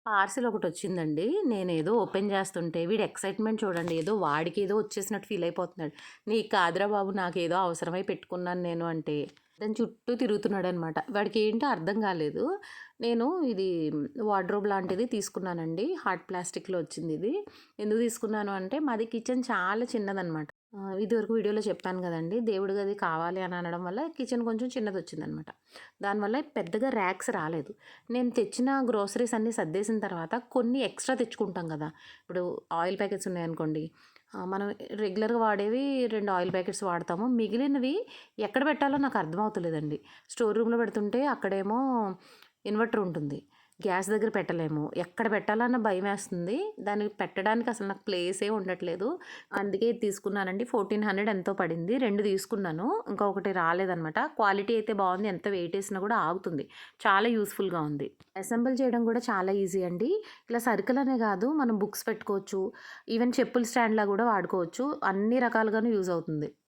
Parcel ఒకటొచ్చిందండి. నేనేదో open చేస్తుంటే వీడి ఎక్సైట్‌మెంట్ చూడండి. ఏదో వాడికేదో వచ్చేసినట్టు ఫీల్ అయిపోతున్నాడు. "నీకు కాదురా బాబు నాకేదో అవసరమై పెట్టుకున్నాను నేను" అంటే దాని చుట్టూ తిరుగుతున్నాడనమాట. వాడికేంటో అర్థం కాలేదు. నేను ఇది వార్డ్‌రోబ్ లాంటిది తీసుకున్నానండి. హార్డ్ ప్లాస్టిక్‌లో వచ్చిందిది. ఎందుకు తీసుకున్నాను అంటే మాది కిచెన్ చాలా చిన్నదనమాట. ఇదివరకు వీడియోలో చెప్పాను గదండీ! దేవుడి గది కావాలి అని అనడం వల్ల కిచెన్ కొంచెం చిన్నదొచ్చిందనమాట. దానివల్ల పెద్దగా ర్యాక్స్ రాలేదు. నేను తెచ్చిన గ్రోసరీస్ అన్నీ సర్దేసిన తర్వాత కొన్ని ఎక్స్‌ట్రా తెచ్చుకుంటాం గదా! ఇప్పుడు ఆయిల్ ప్యాకెట్స్ ఉన్నాయనుకోండి. మనం రెగ్యులర్‌గా వాడేవి 2 ఆయిల్ ప్యాకెట్స్ వాడతాము. మిగిలినవి ఎక్కడ పెట్టాలో నాకు అర్థమవుతలేదండి. స్టోర్ రూమ్‌లో పెడుతుంటే అక్కడేమో ఇన్వర్టర్ ఉంటుంది. గ్యాస్ దగ్గర పెట్టలేము. ఎక్కడ పెట్టాలన్న భయమేస్తుంది. దానికి పెట్టడానికి అసలు నాకు ప్లేసే ఉండట్లేదు. అందుకే ఇది తీసుకున్నానండి. 1400 ఎంతో పడింది. 2 తీసుకున్నాను. ఇంకా ఒకటి రాలేదనమాట. క్వాలిటీ అయితే బావుంది. ఎంత వెయిట్ ఏసినా కూడా ఆగుతుంది. చాలా యూజ్‌ఫుల్‌గా ఉంది. అసెంబుల్ చేయడం కూడా చాలా ఈజీ అండి. ఇలా సర్కిల్ అనే కాదు మనం బుక్స్ పెట్టుకోవచ్చు. ఈవెన్ చెప్పుల స్టాండ్‌లా కూడా వాడుకోవచ్చు. అన్ని రకాలుగాను యూజ్ అవుతుంది.